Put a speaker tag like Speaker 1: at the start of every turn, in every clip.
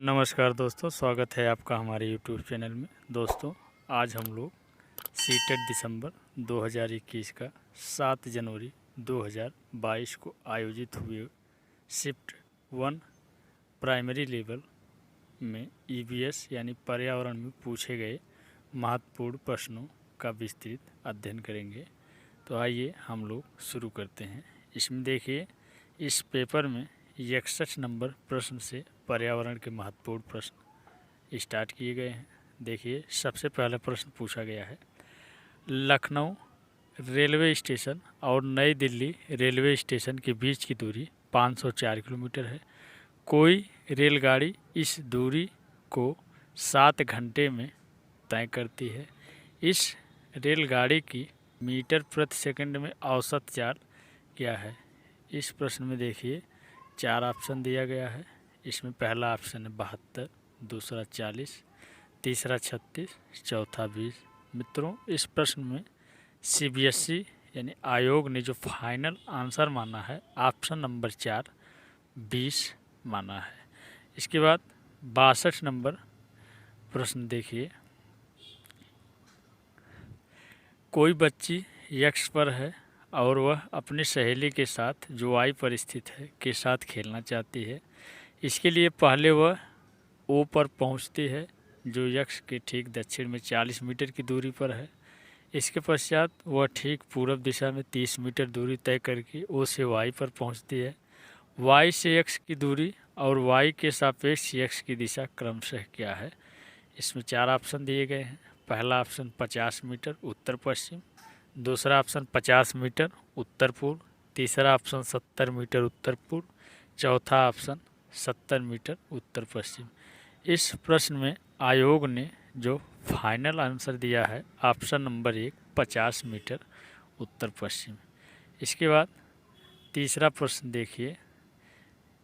Speaker 1: नमस्कार दोस्तों, स्वागत है आपका हमारे YouTube चैनल में। दोस्तों, आज हम लोग सीटेट दिसंबर 2021 का 7 जनवरी 2022 को आयोजित हुए शिफ्ट 1 प्राइमरी लेवल में EVS यानी पर्यावरण में पूछे गए महत्वपूर्ण प्रश्नों का विस्तृत अध्ययन करेंगे। तो आइए हम लोग शुरू करते हैं। इसमें देखिए, इस पेपर में 61 नंबर प्रश्न से पर्यावरण के महत्वपूर्ण प्रश्न स्टार्ट किए गए हैं। देखिए, सबसे पहला प्रश्न पूछा गया है, लखनऊ रेलवे स्टेशन और नई दिल्ली रेलवे स्टेशन के बीच की दूरी 504 किलोमीटर है। कोई रेलगाड़ी इस दूरी को 7 घंटे में तय करती है। इस रेलगाड़ी की मीटर प्रति सेकंड में औसत चाल क्या है? इस प्रश्न में देखिए 4 ऑप्शन दिया गया है। इसमें पहला ऑप्शन है 72, दूसरा 40, तीसरा 36, चौथा 20। मित्रों, इस प्रश्न में CBSE यानी आयोग ने जो फाइनल आंसर माना है, ऑप्शन नंबर 4 20 माना है। इसके बाद 62 नंबर प्रश्न देखिए, कोई बच्ची यक्ष पर है और वह अपनी सहेली के साथ जो वाई पर स्थित है के साथ खेलना चाहती है। इसके लिए पहले वह ओ पर पहुंचती है, जो यक्ष के ठीक दक्षिण में 40 मीटर की दूरी पर है। इसके पश्चात वह ठीक पूर्व दिशा में 30 मीटर दूरी तय करके ओ से वाई पर पहुंचती है। वाई से यक्ष की दूरी और वाई के सापेक्ष यक्ष की दिशा क्रमशः क्या है? इसमें 4 ऑप्शन दिए गए हैं। पहला ऑप्शन 50 मीटर उत्तर पश्चिम, दूसरा ऑप्शन 50 मीटर उत्तर पूर्व, तीसरा ऑप्शन 70 मीटर उत्तर पूर्व, चौथा ऑप्शन 70 मीटर उत्तर पश्चिम। इस प्रश्न में आयोग ने जो फाइनल आंसर दिया है, ऑप्शन नंबर 1 50 मीटर उत्तर पश्चिम। इसके बाद तीसरा प्रश्न देखिए,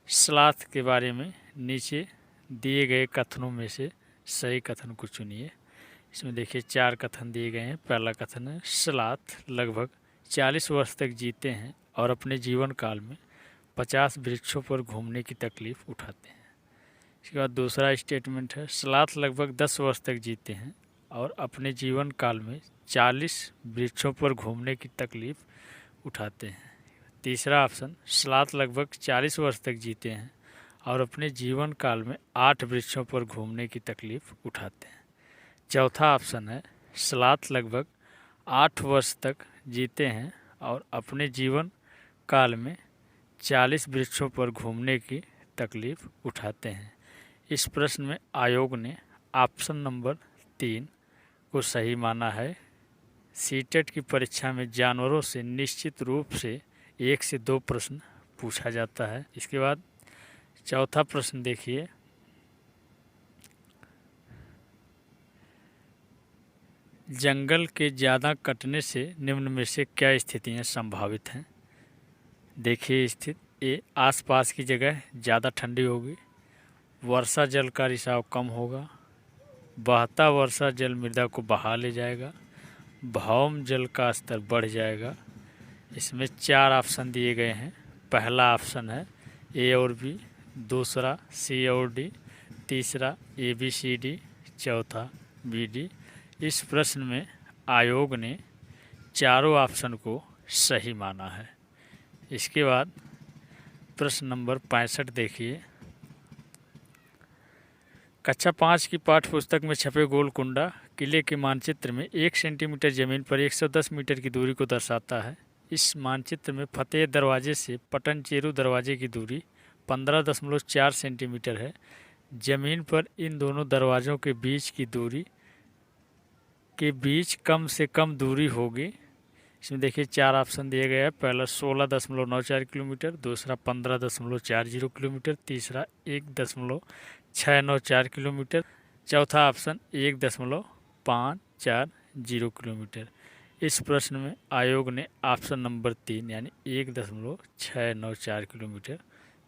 Speaker 1: स्लॉथ के बारे में नीचे दिए गए कथनों में से सही कथन को चुनिए। इसमें देखिए 4 कथन दिए गए हैं। पहला कथन है, स्लॉथ लगभग 40 वर्ष तक जीते हैं और अपने जीवन काल में 50 वृक्षों पर घूमने की तकलीफ उठाते हैं। इसके बाद दूसरा स्टेटमेंट है, स्लॉथ लगभग 10 वर्ष तक जीते हैं और अपने जीवन काल में 40 वृक्षों पर घूमने की तकलीफ उठाते हैं। तीसरा ऑप्शन, स्लॉथ लगभग 40 वर्ष तक जीते हैं और अपने जीवन काल में 8 वृक्षों पर घूमने की तकलीफ उठाते हैं। चौथा ऑप्शन है, स्लॉथ लगभग 8 वर्ष तक जीते हैं और अपने जीवन काल में 40 वृक्षों पर घूमने की तकलीफ उठाते हैं। इस प्रश्न में आयोग ने ऑप्शन नंबर 3 को सही माना है। सीटेट की परीक्षा में जानवरों से निश्चित रूप से 1 से 2 प्रश्न पूछा जाता है। इसके बाद चौथा प्रश्न देखिए, जंगल के ज़्यादा कटने से निम्न में से क्या स्थितियां संभावित हैं? देखिए, स्थिति ए, आसपास की जगह ज़्यादा ठंडी होगी, वर्षा जल का रिसाव कम होगा, बहता वर्षा जल मृदा को बहा ले जाएगा, भौम जल का स्तर बढ़ जाएगा। इसमें 4 ऑप्शन दिए गए हैं। पहला ऑप्शन है ए और बी, दूसरा सी और डी, तीसरा ABCD, चौथा BD। इस प्रश्न में आयोग ने चारों ऑप्शन को सही माना है। इसके बाद प्रश्न नंबर 65 देखिए, कक्षा 5 की पाठ्य पुस्तक में छपे गोलकुंडा किले के मानचित्र में 1 सेंटीमीटर जमीन पर 110 मीटर की दूरी को दर्शाता है। इस मानचित्र में फतेह दरवाजे से पटनचेरू दरवाजे की दूरी 15.4 सेंटीमीटर है। जमीन पर इन दोनों दरवाज़ों के बीच की दूरी के बीच कम से कम दूरी होगी। इसमें देखिए 4 ऑप्शन दिए गए हैं। पहला 16.94 किलोमीटर, दूसरा 15.40 किलोमीटर, तीसरा 1.694 किलोमीटर, चौथा ऑप्शन 1.540 किलोमीटर। इस प्रश्न में आयोग ने ऑप्शन नंबर 3 यानी 1.694 किलोमीटर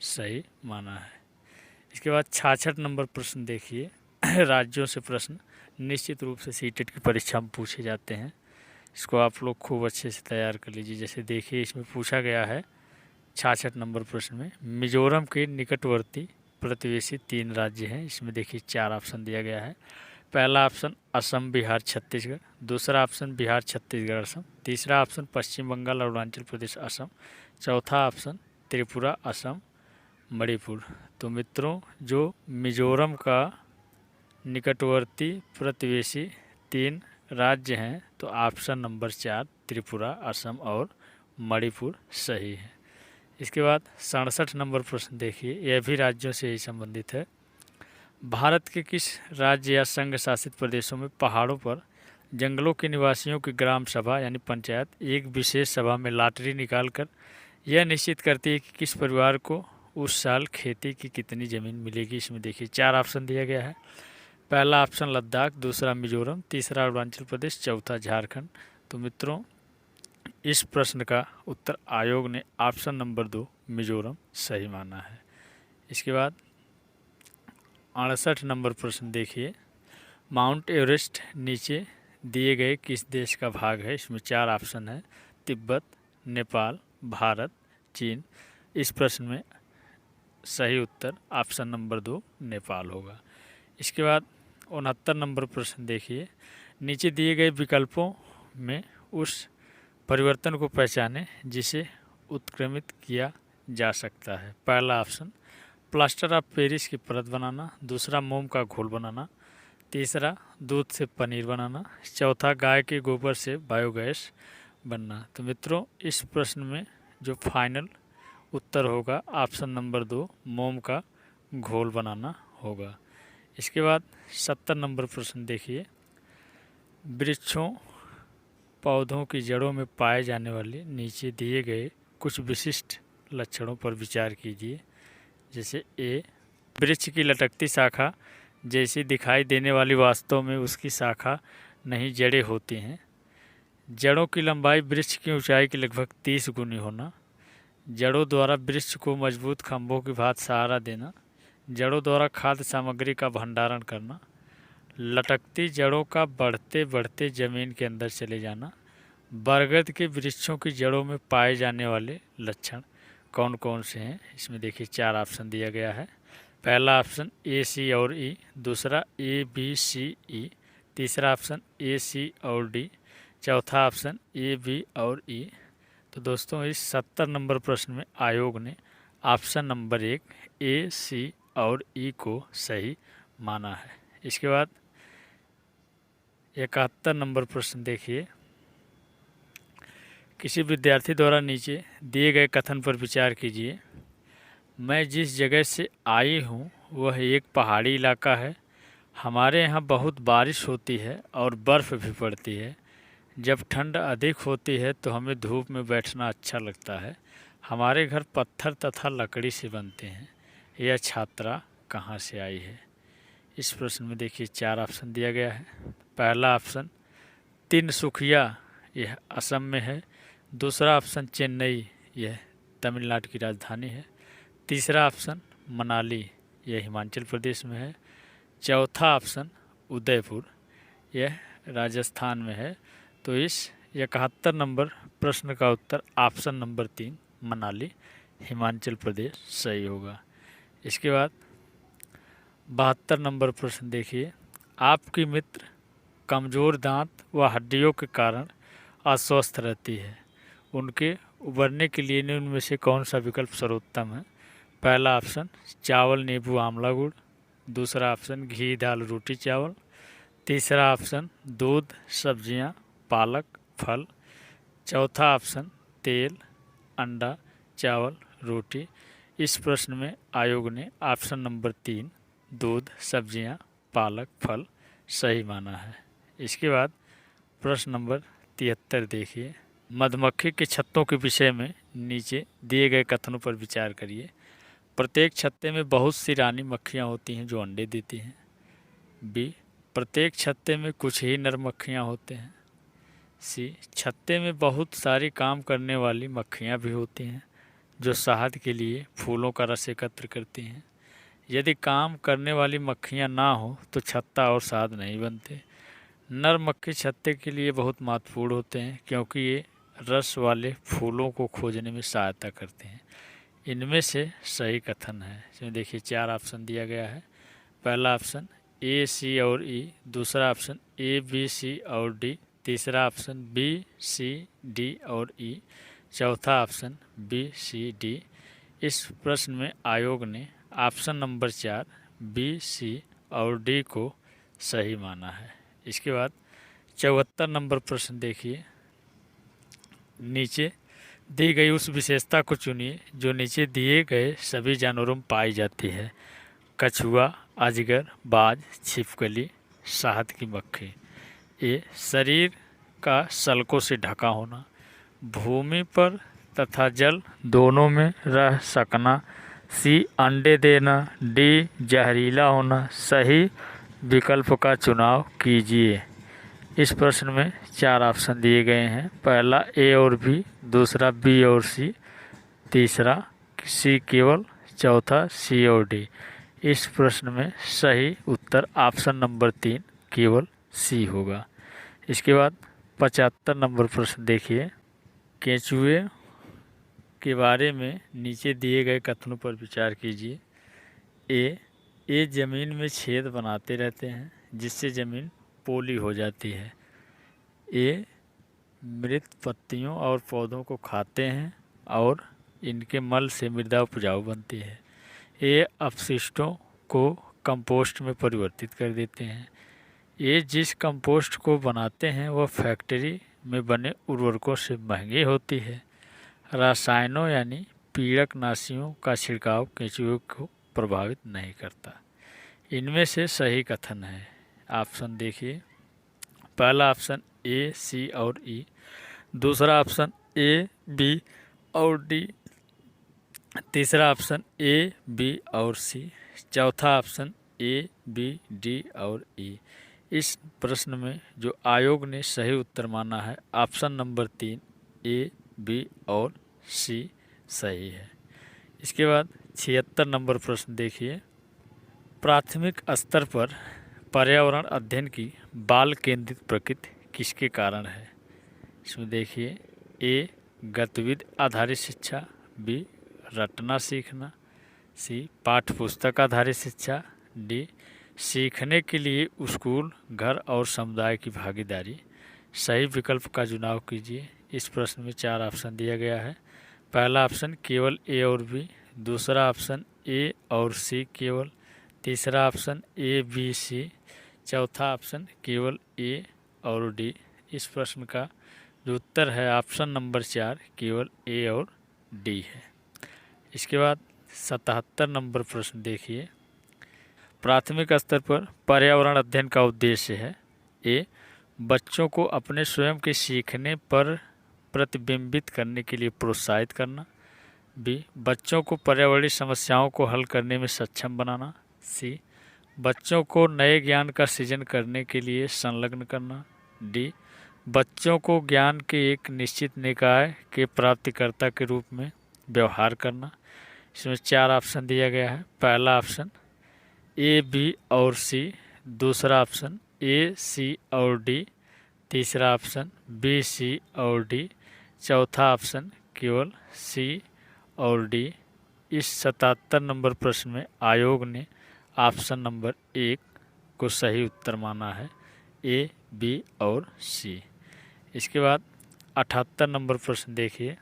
Speaker 1: सही माना है। इसके बाद 66 नंबर प्रश्न देखिए, राज्यों से प्रश्न निश्चित रूप से सीटेट की परीक्षा में पूछे जाते हैं। इसको आप लोग खूब अच्छे से तैयार कर लीजिए। जैसे देखिए, इसमें पूछा गया है 66 नंबर प्रश्न में, मिजोरम के निकटवर्ती प्रतिवेशी 3 राज्य हैं। इसमें देखिए 4 ऑप्शन दिया गया है। पहला ऑप्शन असम, बिहार, छत्तीसगढ़। दूसरा ऑप्शन बिहार, छत्तीसगढ़, असम। तीसरा ऑप्शन पश्चिम बंगाल, अरुणाचल प्रदेश, असम। चौथा ऑप्शन त्रिपुरा, असम, मणिपुर। तो मित्रों, जो मिजोरम का निकटवर्ती प्रतिवेशी 3 राज्य हैं, तो ऑप्शन नंबर 4 त्रिपुरा, असम और मणिपुर सही है। इसके बाद 67 नंबर प्रश्न देखिए, यह भी राज्यों से ही संबंधित है। भारत के किस राज्य या संघ शासित प्रदेशों में पहाड़ों पर जंगलों के निवासियों की ग्राम सभा यानी पंचायत एक विशेष सभा में लॉटरी निकालकर यह निश्चित करती है कि किस परिवार को उस साल खेती की कितनी ज़मीन मिलेगी? इसमें देखिए 4 ऑप्शन दिया गया है। पहला ऑप्शन लद्दाख, दूसरा मिजोरम, तीसरा अरुणाचल प्रदेश, चौथा झारखंड। तो मित्रों, इस प्रश्न का उत्तर आयोग ने ऑप्शन नंबर 2 मिजोरम सही माना है। इसके बाद 68 नंबर प्रश्न देखिए, माउंट एवरेस्ट नीचे दिए गए किस देश का भाग है? इसमें 4 ऑप्शन है, तिब्बत, नेपाल, भारत, चीन। इस प्रश्न में सही उत्तर ऑप्शन नंबर 2 नेपाल होगा। इसके बाद 69 नंबर प्रश्न देखिए, नीचे दिए गए विकल्पों में उस परिवर्तन को पहचानें जिसे उत्क्रमित किया जा सकता है। पहला ऑप्शन प्लास्टर ऑफ पेरिस की परत बनाना, दूसरा मोम का घोल बनाना, तीसरा दूध से पनीर बनाना, चौथा गाय के गोबर से बायोगैस बनना। तो मित्रों, इस प्रश्न में जो फाइनल उत्तर होगा ऑप्शन नंबर 2 मोम का घोल बनाना होगा। इसके बाद 70 नंबर प्रश्न देखिए, वृक्षों पौधों की जड़ों में पाए जाने वाले नीचे दिए गए कुछ विशिष्ट लक्षणों पर विचार कीजिए। जैसे ए, वृक्ष की लटकती शाखा जैसी दिखाई देने वाली वास्तव में उसकी शाखा नहीं जड़ें होती हैं। जड़ों की लंबाई वृक्ष की ऊंचाई की लगभग 30 गुनी होना। जड़ों द्वारा वृक्ष को मजबूत खंभों की भांति सहारा देना। जड़ों द्वारा खाद्य सामग्री का भंडारण करना। लटकती जड़ों का बढ़ते बढ़ते जमीन के अंदर चले जाना। बरगद के वृक्षों की जड़ों में पाए जाने वाले लक्षण कौन कौन से हैं? इसमें देखिए 4 ऑप्शन दिया गया है। पहला ऑप्शन ए, सी और ई, दूसरा ए, बी, सी, ई, तीसरा ऑप्शन ए, सी और डी, चौथा ऑप्शन ए, बी और ई। तो दोस्तों, इस 70 नंबर प्रश्न में आयोग ने ऑप्शन नंबर 1 ए, सी और ई को सही माना है। इसके बाद 71 नंबर प्रश्न देखिए, किसी विद्यार्थी द्वारा नीचे दिए गए कथन पर विचार कीजिए। मैं जिस जगह से आई हूँ वह एक पहाड़ी इलाका है। हमारे यहाँ बहुत बारिश होती है और बर्फ़ भी पड़ती है। जब ठंड अधिक होती है तो हमें धूप में बैठना अच्छा लगता है। हमारे घर पत्थर तथा लकड़ी से बनते हैं। यह छात्रा कहाँ से आई है? इस प्रश्न में देखिए 4 ऑप्शन दिया गया है। पहला ऑप्शन तिनसुकिया, यह असम में है। दूसरा ऑप्शन चेन्नई, यह तमिलनाडु की राजधानी है। तीसरा ऑप्शन मनाली, यह हिमाचल प्रदेश में है। चौथा ऑप्शन उदयपुर, यह राजस्थान में है। तो इस 71 नंबर प्रश्न का उत्तर ऑप्शन नंबर 3 मनाली, हिमाचल प्रदेश सही होगा। इसके बाद 72 नंबर प्रश्न देखिए, आपकी मित्र कमज़ोर दांत व हड्डियों के कारण अस्वस्थ रहती है। उनके उबरने के लिए उनमें से कौन सा विकल्प सर्वोत्तम है? पहला ऑप्शन चावल, नींबू, आंवला, गुड़। दूसरा ऑप्शन घी, दाल, रोटी, चावल। तीसरा ऑप्शन दूध, सब्जियां, पालक, फल। चौथा ऑप्शन तेल, अंडा, चावल, रोटी। इस प्रश्न में आयोग ने ऑप्शन नंबर 3 दूध, सब्जियां, पालक, फल सही माना है। इसके बाद प्रश्न नंबर 73 देखिए, मधुमक्खी के छत्तों के विषय में नीचे दिए गए कथनों पर विचार करिए। प्रत्येक छत्ते में बहुत सी रानी मक्खियाँ होती हैं जो अंडे देती हैं। बी, प्रत्येक छत्ते में कुछ ही नर मक्खियाँ होते हैं। सी, छत्ते में बहुत सारी काम करने वाली मक्खियाँ भी होती हैं जो शहद के लिए फूलों का रस एकत्र करती हैं। यदि काम करने वाली मक्खियाँ ना हो तो छत्ता और शहद नहीं बनते। नर मक्खी छत्ते के लिए बहुत महत्वपूर्ण होते हैं क्योंकि ये रस वाले फूलों को खोजने में सहायता करते हैं। इनमें से सही कथन है। इसमें देखिए 4 ऑप्शन दिया गया है। पहला ऑप्शन ए, सी और ई, दूसरा ऑप्शन ए, बी, सी और डी, तीसरा ऑप्शन बी, सी, डी और ई, चौथा ऑप्शन बी, सी, डी। इस प्रश्न में आयोग ने ऑप्शन नंबर 4 बी, सी और डी को सही माना है। इसके बाद 74 नंबर प्रश्न देखिए। नीचे दी गई उस विशेषता को चुनिए जो नीचे दिए गए सभी जानवरों में पाई जाती है। कछुआ, अजगर, बाज, छिपकली, शहद की मक्खी। ए, शरीर का सल्कों से ढका होना, भूमि पर तथा जल दोनों में रह सकना। सी, अंडे देना। डी, जहरीला होना। सही विकल्प का चुनाव कीजिए। इस प्रश्न में 4 ऑप्शन दिए गए हैं। पहला ए और बी, दूसरा बी और सी, तीसरा सी केवल, चौथा सी और डी। इस प्रश्न में सही उत्तर ऑप्शन नंबर 3 केवल सी होगा। इसके बाद 75 नंबर प्रश्न देखिए। केंचुए के बारे में नीचे दिए गए कथनों पर विचार कीजिए। ए, ज़मीन में छेद बनाते रहते हैं जिससे ज़मीन पोली हो जाती है। ए, मृत पत्तियों और पौधों को खाते हैं और इनके मल से मृदा उपजाऊ बनती है। ये अपशिष्टों को कंपोस्ट में परिवर्तित कर देते हैं। ये जिस कंपोस्ट को बनाते हैं वह फैक्ट्री में बने उर्वरकों से महंगी होती है। रसायनों यानी पीड़कनाशियों का छिड़काव केंचुए को प्रभावित नहीं करता। इनमें से सही कथन है। ऑप्शन देखिए। पहला ऑप्शन ए, सी और ई, दूसरा ऑप्शन ए, बी और डी, तीसरा ऑप्शन ए, बी और सी, चौथा ऑप्शन ए, बी, डी और ई। इस प्रश्न में जो आयोग ने सही उत्तर माना है ऑप्शन नंबर 3 ए, बी और सी सही है। इसके बाद 76 नंबर प्रश्न देखिए। प्राथमिक स्तर पर पर्यावरण अध्ययन की बाल केंद्रित प्रकृति किसके कारण है? इसमें देखिए। ए, गतिविधि आधारित शिक्षा, बी, रटना सीखना, सी, पाठ्य पुस्तक आधारित शिक्षा, डी, सीखने के लिए स्कूल, घर और समुदाय की भागीदारी। सही विकल्प का चुनाव कीजिए। इस प्रश्न में 4 ऑप्शन दिया गया है। पहला ऑप्शन केवल ए और बी, दूसरा ऑप्शन ए और सी केवल, तीसरा ऑप्शन ए, बी, सी, चौथा ऑप्शन केवल ए और डी। इस प्रश्न का जो उत्तर है ऑप्शन नंबर 4 केवल ए और डी है। इसके बाद 77 नंबर प्रश्न देखिए। प्राथमिक स्तर पर पर्यावरण अध्ययन का उद्देश्य है। ए, बच्चों को अपने स्वयं के सीखने पर प्रतिबिंबित करने के लिए प्रोत्साहित करना। बी, बच्चों को पर्यावरणीय समस्याओं को हल करने में सक्षम बनाना। सी, बच्चों को नए ज्ञान का सृजन करने के लिए संलग्न करना। डी, बच्चों को ज्ञान के एक निश्चित निकाय के प्राप्तिकर्ता के रूप में व्यवहार करना। इसमें 4 ऑप्शन दिया गया है। पहला ऑप्शन ए, बी और सी, दूसरा ऑप्शन ए, सी और डी, तीसरा ऑप्शन बी, सी और डी, चौथा ऑप्शन केवल सी और डी। इस 77 नंबर प्रश्न में आयोग ने ऑप्शन नंबर 1 को सही उत्तर माना है, ए, बी और सी। इसके बाद 78 नंबर प्रश्न देखिए।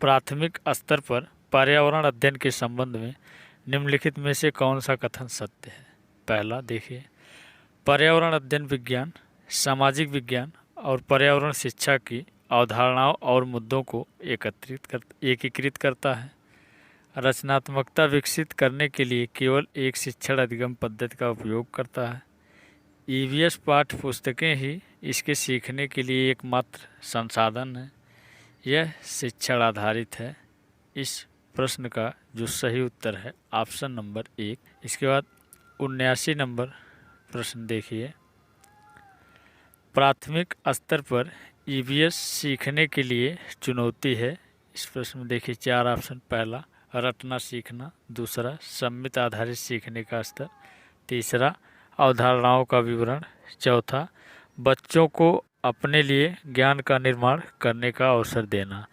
Speaker 1: प्राथमिक स्तर पर पर्यावरण अध्ययन के संबंध में निम्नलिखित में से कौन सा कथन सत्य है? पहला देखिए। पर्यावरण अध्ययन विज्ञान, सामाजिक विज्ञान और पर्यावरण शिक्षा की अवधारणाओं और मुद्दों को एकीकृत करता है। रचनात्मकता विकसित करने के लिए केवल एक शिक्षण अधिगम पद्धति का उपयोग करता है। ईवीएस पाठ्य पुस्तकें ही इसके सीखने के लिए एकमात्र संसाधन है। यह शिक्षण आधारित है। इस प्रश्न का जो सही उत्तर है ऑप्शन नंबर 1। इसके बाद 79 नंबर प्रश्न देखिए। प्राथमिक स्तर पर ईवीएस सीखने के लिए चुनौती है। इस प्रश्न में देखिए 4 ऑप्शन। पहला रटना सीखना, दूसरा सम्मित आधारित सीखने का स्तर, तीसरा अवधारणाओं का विवरण, चौथा बच्चों को अपने लिए ज्ञान का निर्माण करने का अवसर देना।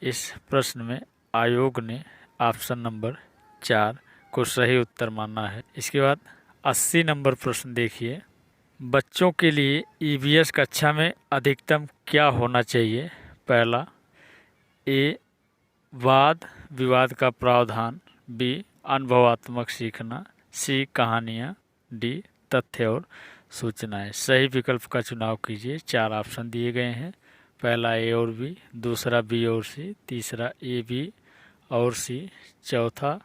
Speaker 1: इस प्रश्न में आयोग ने ऑप्शन नंबर 4 को सही उत्तर माना है। इसके बाद 80 नंबर प्रश्न देखिए, बच्चों के लिए ईवीएस कक्षा में अधिकतम क्या होना चाहिए? पहला, ए वाद विवाद का प्रावधान, बी अनुभवात्मक सीखना, सी कहानियाँ, डी तथ्य और सूचनाएं। सही विकल्प का चुनाव कीजिए। 4 ऑप्शन दिए गए हैं। पहला ए और बी, दूसरा बी और सी, तीसरा ए बी और सी, चौथा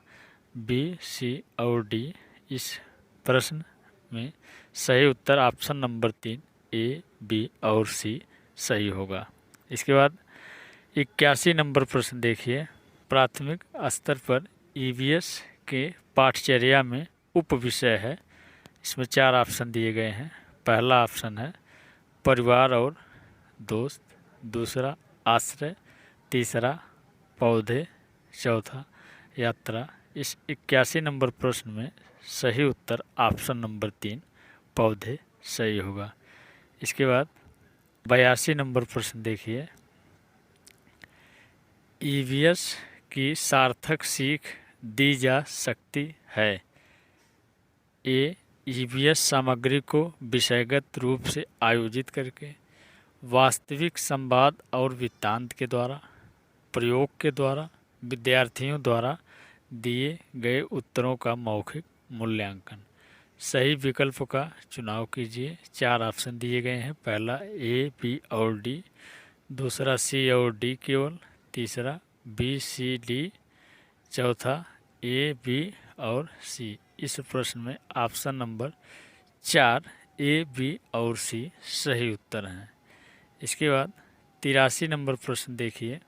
Speaker 1: बी सी और डी। इस प्रश्न में सही उत्तर ऑप्शन नंबर 3 ए बी और सी सही होगा। इसके बाद 81 नंबर प्रश्न देखिए, प्राथमिक स्तर पर ईवीएस के पाठचर्या में उप विषय है। इसमें 4 ऑप्शन दिए गए हैं। पहला ऑप्शन है परिवार और दोस्त, दूसरा आश्रय, तीसरा पौधे, चौथा यात्रा। इस 81 नंबर प्रश्न में सही उत्तर ऑप्शन नंबर 3 पौधे सही होगा। इसके बाद 82 नंबर प्रश्न देखिए, ईवीएस की सार्थक सीख दी जा सकती है। ए ईवीएस सामग्री को विषयगत रूप से आयोजित करके, वास्तविक संवाद और वृत्तांत के द्वारा, प्रयोग के द्वारा, विद्यार्थियों द्वारा दिए गए उत्तरों का मौखिक मूल्यांकन। सही विकल्प का चुनाव कीजिए। 4 ऑप्शन दिए गए हैं। पहला ए बी और डी, दूसरा सी और डी केवल, तीसरा बी सी डी, चौथा ए बी और सी। इस प्रश्न में ऑप्शन नंबर 4 ए बी और सी सही उत्तर हैं। इसके बाद 83 नंबर प्रश्न देखिए,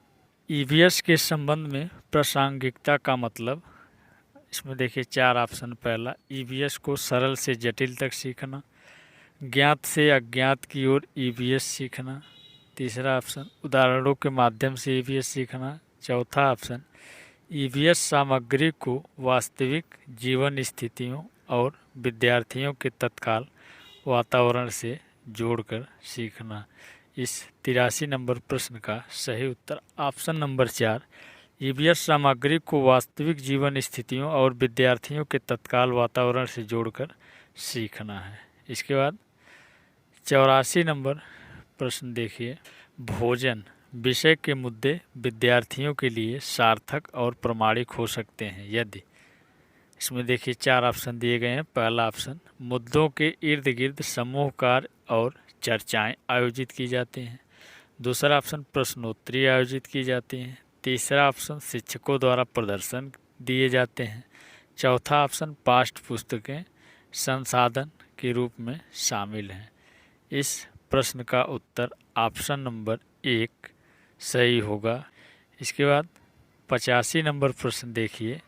Speaker 1: ईवीएस के संबंध में प्रासंगिकता का मतलब। इसमें देखिए 4 ऑप्शन। पहला, ईवीएस को सरल से जटिल तक सीखना, ज्ञात से अज्ञात की ओर ईवीएस सीखना। तीसरा ऑप्शन, उदाहरणों के माध्यम से ईवीएस सीखना। चौथा ऑप्शन, ईवीएस सामग्री को वास्तविक जीवन स्थितियों और विद्यार्थियों के तत्काल वातावरण से जोड़कर सीखना। इस 83 नंबर प्रश्न का सही उत्तर ऑप्शन नंबर 4 ईवीएस सामग्री को वास्तविक जीवन स्थितियों और विद्यार्थियों के तत्काल वातावरण से जोड़कर सीखना है। इसके बाद 84 नंबर प्रश्न देखिए, भोजन विषय के मुद्दे विद्यार्थियों के लिए सार्थक और प्रामाणिक हो सकते हैं यदि। इसमें देखिए 4 ऑप्शन दिए गए हैं। पहला ऑप्शन, मुद्दों के इर्द गिर्द समूह कार्य और चर्चाएं आयोजित की जाती हैं। दूसरा ऑप्शन, प्रश्नोत्तरी आयोजित की जाती हैं। तीसरा ऑप्शन, शिक्षकों द्वारा प्रदर्शन दिए जाते हैं। चौथा ऑप्शन, पाठ्य पुस्तकें संसाधन के रूप में शामिल हैं। इस प्रश्न का उत्तर ऑप्शन नंबर 1 सही होगा। इसके बाद 85 नंबर प्रश्न देखिए,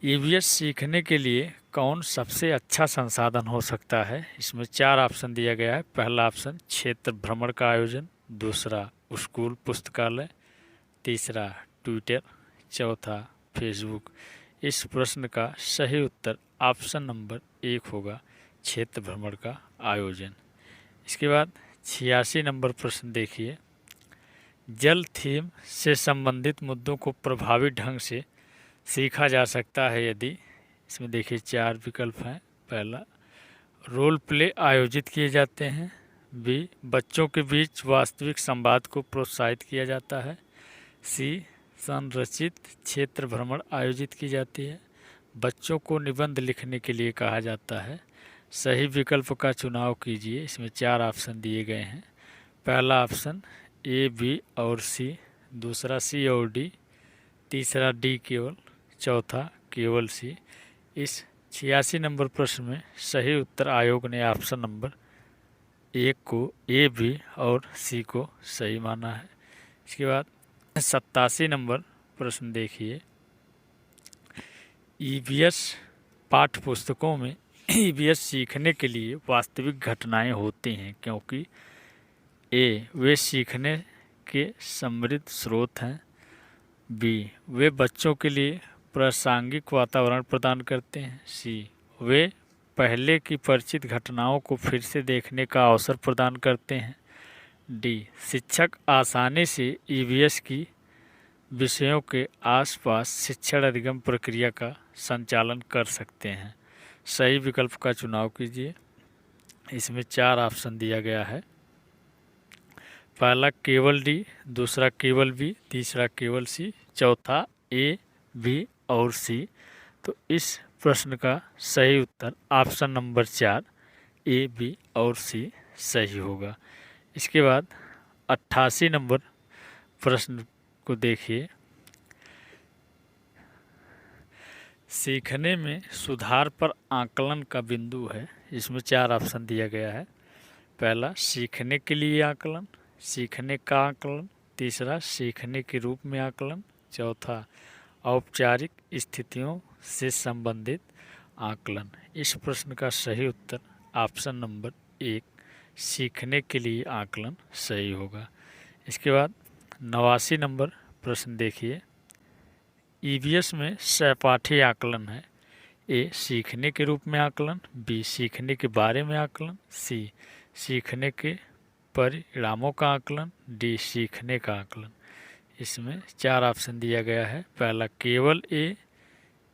Speaker 1: ईवीएस सीखने के लिए कौन सबसे अच्छा संसाधन हो सकता है? इसमें 4 ऑप्शन दिया गया है। पहला ऑप्शन, क्षेत्र भ्रमण का आयोजन। दूसरा, स्कूल पुस्तकालय। तीसरा, ट्विटर। चौथा, फेसबुक। इस प्रश्न का सही उत्तर ऑप्शन नंबर 1 होगा, क्षेत्र भ्रमण का आयोजन। इसके बाद 86 नंबर प्रश्न देखिए, जल थीम से संबंधित मुद्दों को प्रभावी ढंग से सीखा जा सकता है यदि। इसमें देखिए 4 विकल्प हैं। पहला, रोल प्ले आयोजित किए जाते हैं। बी, बच्चों के बीच वास्तविक संवाद को प्रोत्साहित किया जाता है। सी, संरचित क्षेत्र भ्रमण आयोजित की जाती है। बच्चों को निबंध लिखने के लिए कहा जाता है। सही विकल्प का चुनाव कीजिए। इसमें 4 ऑप्शन दिए गए हैं। पहला ऑप्शन ए बी और सी, दूसरा सी और डी, तीसरा डी केवल, चौथा केवल सी। इस 86 नंबर प्रश्न में सही उत्तर आयोग ने ऑप्शन नंबर 1 को ए बी और सी को सही माना है। इसके बाद 87 नंबर प्रश्न देखिए, ईवीएस पाठ्य पुस्तकों में ईवीएस सीखने के लिए वास्तविक घटनाएं होती हैं क्योंकि ए, वे सीखने के समृद्ध स्रोत हैं। बी, वे बच्चों के लिए प्रासंगिक वातावरण प्रदान करते हैं। सी, वे पहले की परिचित घटनाओं को फिर से देखने का अवसर प्रदान करते हैं। डी, शिक्षक आसानी से ईवीएस की विषयों के आसपास शिक्षण अधिगम प्रक्रिया का संचालन कर सकते हैं। सही विकल्प का चुनाव कीजिए। इसमें 4 ऑप्शन दिया गया है। पहला केवल डी, दूसरा केवल बी, तीसरा केवल सी, चौथा ए, बी और सी। तो इस प्रश्न का सही उत्तर ऑप्शन नंबर 4 ए, बी और सी सही होगा। इसके बाद 88 नंबर प्रश्न को देखिए। सीखने में सुधार पर आकलन का बिंदु है। इसमें 4 ऑप्शन दिया गया है। पहला सीखने के लिए आकलन, सीखने का आकलन, तीसरा सीखने के रूप में आकलन, चौथा औपचारिक स्थितियों से संबंधित आकलन। इस प्रश्न का सही उत्तर ऑप्शन नंबर 1 सीखने के लिए आकलन सही होगा। इसके बाद 89 नंबर प्रश्न देखिए। ईवीएस में सहपाठी आकलन है। ए, सीखने के रूप में आकलन, बी, सीखने के बारे में आकलन, सी, सीखने के परिणामों का आकलन, डी, सीखने का आकलन। इसमें 4 ऑप्शन दिया गया है। पहला केवल ए,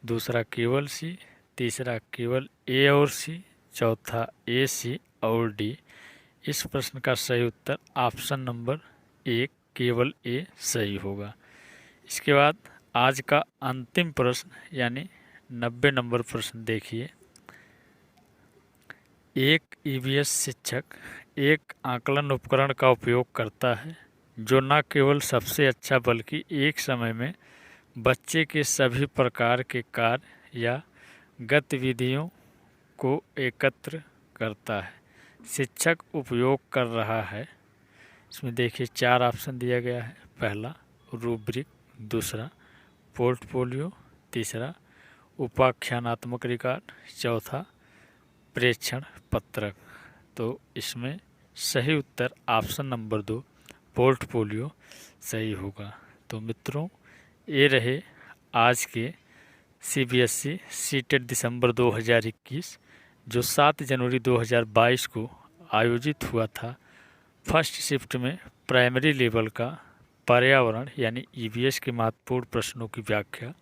Speaker 1: दूसरा केवल सी, तीसरा केवल ए और सी, चौथा ए, सी और डी। इस प्रश्न का सही उत्तर ऑप्शन नंबर 1 केवल ए सही होगा। इसके बाद आज का अंतिम प्रश्न यानी 90 नंबर प्रश्न देखिए। एक ईवीएस शिक्षक एक आकलन उपकरण का उपयोग करता है जो न केवल सबसे अच्छा बल्कि एक समय में बच्चे के सभी प्रकार के कार्य या गतिविधियों को एकत्र करता है। शिक्षक उपयोग कर रहा है। इसमें देखिए 4 ऑप्शन दिया गया है। पहला रूब्रिक, दूसरा पोर्टफोलियो, तीसरा उपाख्यानात्मक रिकॉर्ड, चौथा प्रेक्षण पत्रक। तो इसमें सही उत्तर ऑप्शन नंबर 2 पोर्टफोलियो सही होगा। तो मित्रों, ये रहे आज के सीबीएसई सीटेट दिसंबर 2021 जो 7 जनवरी 2022 को आयोजित हुआ था। फर्स्ट शिफ्ट में प्राइमरी लेवल का पर्यावरण यानी ईवीएस के महत्वपूर्ण प्रश्नों की व्याख्या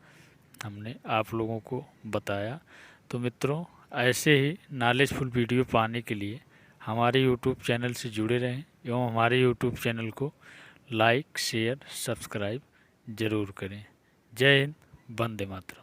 Speaker 1: हमने आप लोगों को बताया। तो मित्रों, ऐसे ही नॉलेजफुल वीडियो पाने के लिए हमारे यूट्यूब चैनल से जुड़े रहें एवं हमारे यूट्यूब चैनल को लाइक, शेयर, सब्सक्राइब ज़रूर करें। जय हिंद, वंदे मातरम।